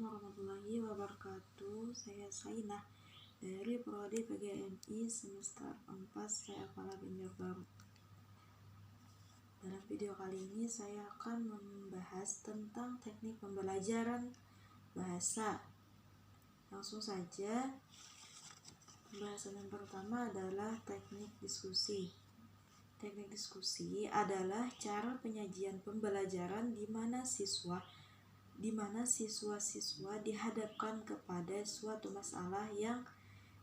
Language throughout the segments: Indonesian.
warahmatullahi wabarakatuh. Saya Sainah dari Prodi PGMI semester 4 Sekolah Banjarbaru. Dalam video kali ini saya akan membahas tentang teknik pembelajaran bahasa. Langsung saja, pembahasan yang pertama adalah teknik diskusi. Teknik diskusi adalah cara penyajian pembelajaran di mana siswa-siswa dihadapkan kepada suatu masalah yang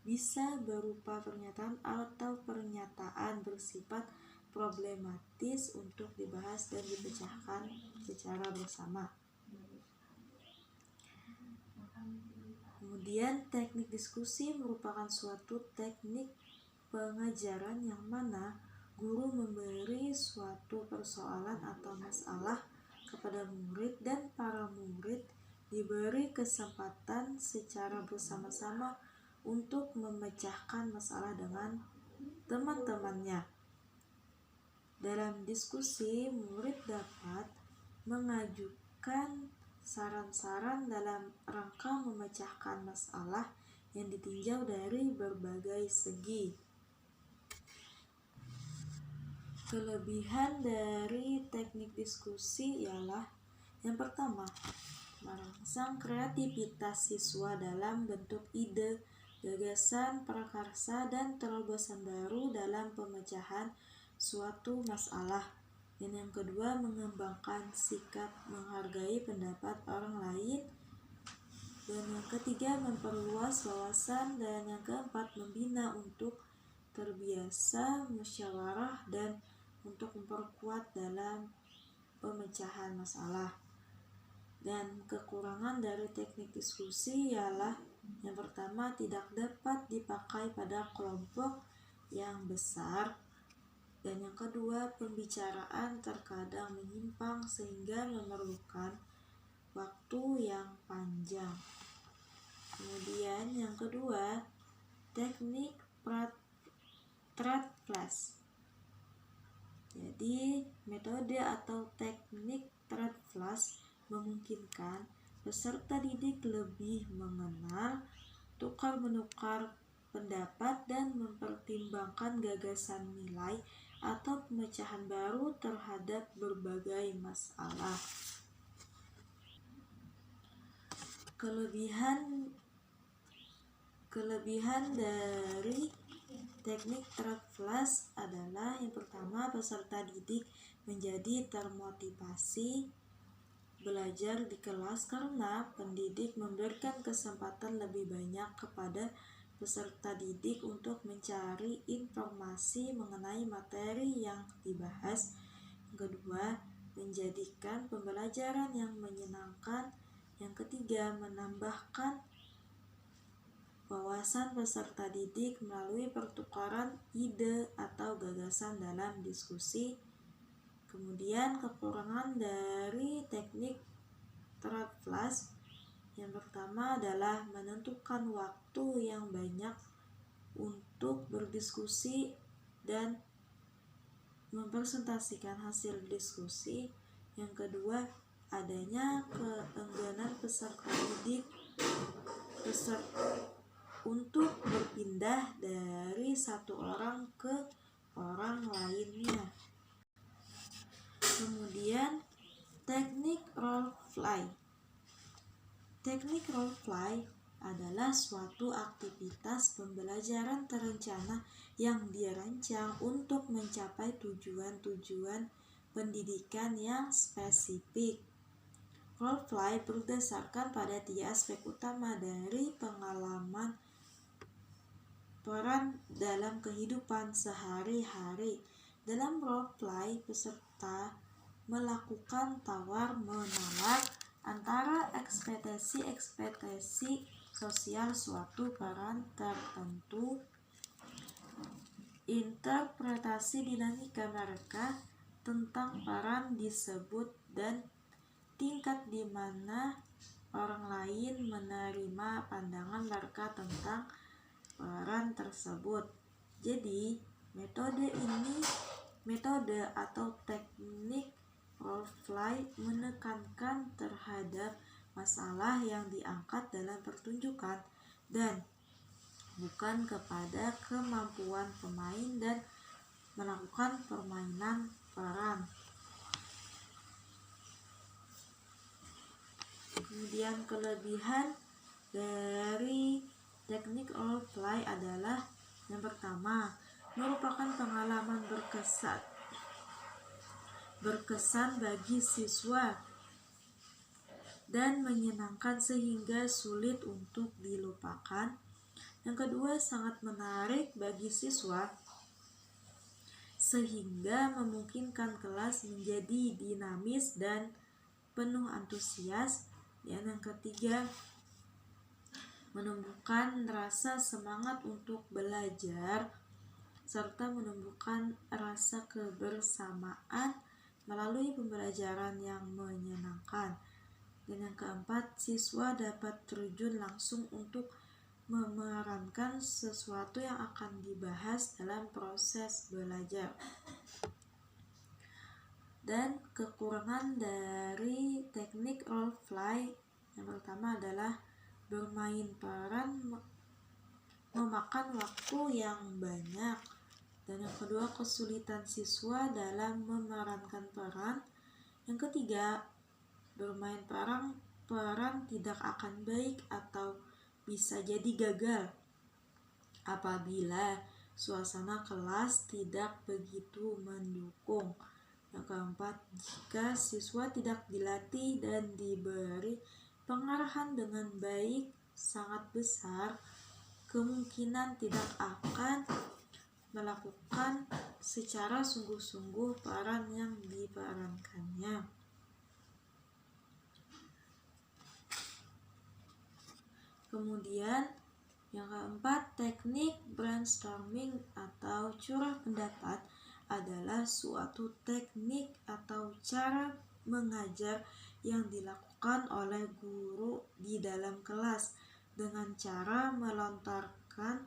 bisa berupa pernyataan atau pernyataan bersifat problematis untuk dibahas dan dipecahkan secara bersama. Kemudian teknik diskusi merupakan suatu teknik pengajaran yang mana guru memberi suatu persoalan atau masalah kepada murid dan para murid diberi kesempatan secara bersama-sama untuk memecahkan masalah dengan teman-temannya. Dalam diskusi, murid dapat mengajukan saran-saran dalam rangka memecahkan masalah yang ditinjau dari berbagai segi. Kelebihan dari teknik diskusi ialah yang pertama, merangsang kreativitas siswa dalam bentuk ide, gagasan, prakarsa, dan terobosan baru dalam pemecahan suatu masalah. Dan yang kedua, mengembangkan sikap menghargai pendapat orang lain. Dan yang ketiga, memperluas wawasan. Dan yang keempat, membina untuk terbiasa musyawarah dan untuk memperkuat dalam pemecahan masalah. Dan kekurangan dari teknik diskusi ialah yang pertama, tidak dapat dipakai pada kelompok yang besar. Dan yang kedua, pembicaraan terkadang menyimpang sehingga memerlukan waktu yang panjang. Kemudian yang kedua, teknik third class. Jadi, metode atau teknik third class memungkinkan peserta didik lebih mengenal, tukar-menukar pendapat, dan mempertimbangkan gagasan nilai atau pemecahan baru terhadap berbagai masalah. Kelebihan dari teknik third class adalah yang pertama, peserta didik menjadi termotivasi belajar di kelas karena pendidik memberikan kesempatan lebih banyak kepada peserta didik untuk mencari informasi mengenai materi yang dibahas. Yang kedua, menjadikan pembelajaran yang menyenangkan. Yang ketiga, menambahkan wawasan peserta didik melalui pertukaran ide atau gagasan dalam diskusi. Kemudian kekurangan dari teknik third class yang pertama adalah menentukan waktu yang banyak untuk berdiskusi dan mempresentasikan hasil diskusi. Yang kedua, adanya keengganan peserta didik untuk berpindah dari satu orang ke orang lainnya. Kemudian teknik role play. Teknik role play adalah suatu aktivitas pembelajaran terencana yang dirancang untuk mencapai tujuan-tujuan pendidikan yang spesifik. Role play berdasarkan pada 3 aspek utama dari pengalaman peran dalam kehidupan sehari-hari. Dalam role play, peserta melakukan tawar-menawar antara ekspektasi sosial suatu peran tertentu, interpretasi dinamika mereka tentang peran disebut, dan tingkat di mana orang lain menerima pandangan mereka tentang peran tersebut. Jadi, metode atau teknik role play menekankan terhadap masalah yang diangkat dalam pertunjukan dan bukan kepada kemampuan pemain dan melakukan permainan peran. Kemudian kelebihan dari teknik role play adalah yang pertama, merupakan pengalaman berkesan bagi siswa dan menyenangkan sehingga sulit untuk dilupakan. Yang kedua, sangat menarik bagi siswa sehingga memungkinkan kelas menjadi dinamis dan penuh antusias. Dan yang ketiga, menumbuhkan rasa semangat untuk belajar serta menumbuhkan rasa kebersamaan melalui pembelajaran yang menyenangkan. Dan yang keempat, siswa dapat terjun langsung untuk memerankan sesuatu yang akan dibahas dalam proses belajar. Dan kekurangan dari teknik role play yang pertama adalah bermain peran memakan waktu yang banyak. Dan yang kedua, kesulitan siswa dalam memerankan peran. Yang ketiga, bermain peran tidak akan baik atau bisa jadi gagal apabila suasana kelas tidak begitu mendukung. Yang keempat, jika siswa tidak dilatih dan diberi pengarahan dengan baik, sangat besar kemungkinan tidak akan melakukan secara sungguh-sungguh peran yang diperankannya. Kemudian yang keempat, teknik brainstorming atau curah pendapat adalah suatu teknik atau cara mengajar yang dilakukan oleh guru di dalam kelas dengan cara melontarkan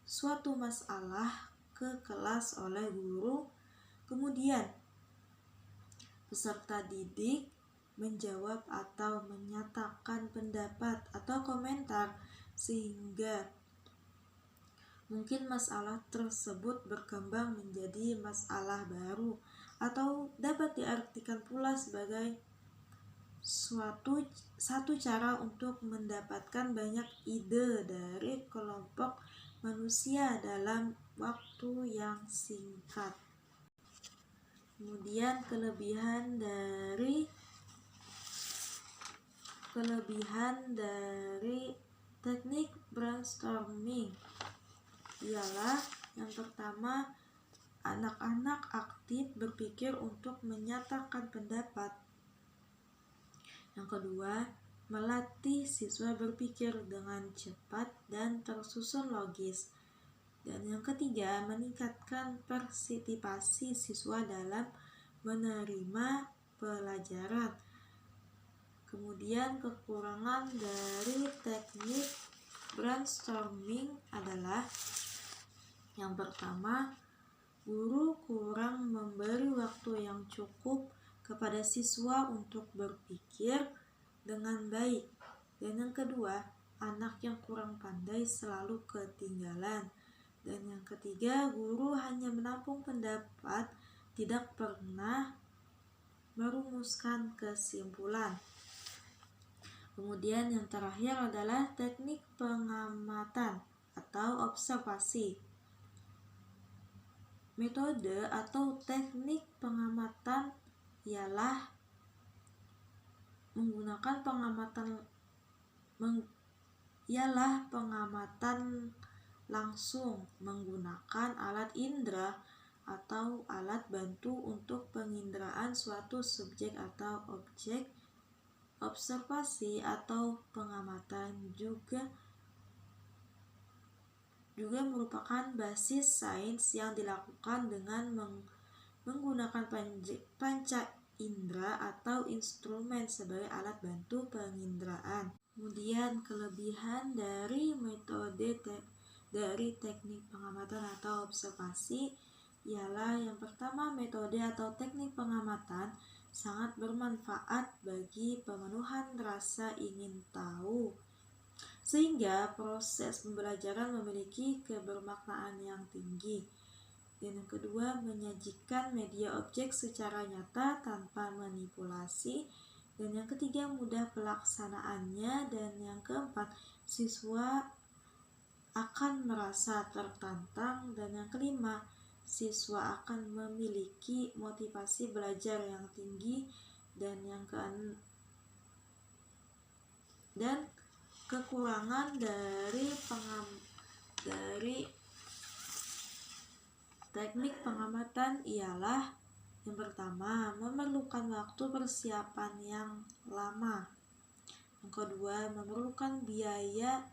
suatu masalah ke kelas oleh guru, kemudian peserta didik menjawab atau menyatakan pendapat atau komentar sehingga mungkin masalah tersebut berkembang menjadi masalah baru atau dapat diartikan pula sebagai satu cara untuk mendapatkan banyak ide dari kelompok manusia dalam waktu yang singkat. Kemudian kelebihan dari teknik brainstorming ialah yang pertama, anak-anak aktif berpikir untuk menyatakan pendapat. Yang kedua, melatih siswa berpikir dengan cepat dan tersusun logis. Dan yang ketiga, meningkatkan partisipasi siswa dalam menerima pelajaran. Kemudian kekurangan dari teknik brainstorming adalah yang pertama, guru kurang memberi waktu yang cukup kepada siswa untuk berpikir dengan baik. Dan yang kedua, anak yang kurang pandai selalu ketinggalan. Dan yang ketiga, guru hanya menampung pendapat, tidak pernah merumuskan kesimpulan. Kemudian yang terakhir adalah teknik pengamatan atau observasi. Metode atau teknik pengamatan ialah menggunakan pengamatan langsung menggunakan alat indera atau alat bantu untuk penginderaan suatu subjek atau objek. Observasi atau pengamatan juga merupakan basis sains yang dilakukan dengan menggunakan panca indera atau instrumen sebagai alat bantu penginderaan. Kemudian kelebihan dari metode dari teknik pengamatan atau observasi ialah yang pertama, metode atau teknik pengamatan sangat bermanfaat bagi pemenuhan rasa ingin tahu, sehingga proses pembelajaran memiliki kebermaknaan yang tinggi. Dan yang kedua, menyajikan media objek secara nyata tanpa manipulasi. Dan yang ketiga, mudah pelaksanaannya. Dan yang keempat, siswa akan merasa tertantang. Dan yang kelima, siswa akan memiliki motivasi belajar yang tinggi. Dan yang kekurangan dari teknik pengamatan ialah yang pertama, memerlukan waktu persiapan yang lama. Yang kedua, memerlukan biaya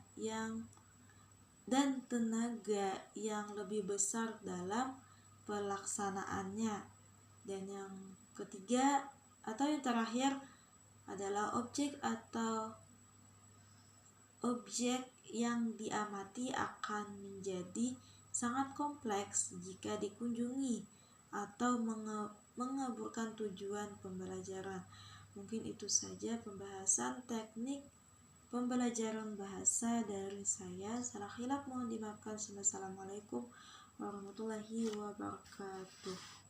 dan tenaga yang lebih besar dalam pelaksanaannya. Dan yang ketiga atau yang terakhir adalah objek yang diamati akan menjadi sangat kompleks jika dikunjungi atau mengaburkan tujuan pembelajaran. Mungkin itu saja pembahasan teknik pembelajaran bahasa dari saya. Salah khilaf mohon dimaafkan. Wassalamualaikum warahmatullahi wabarakatuh.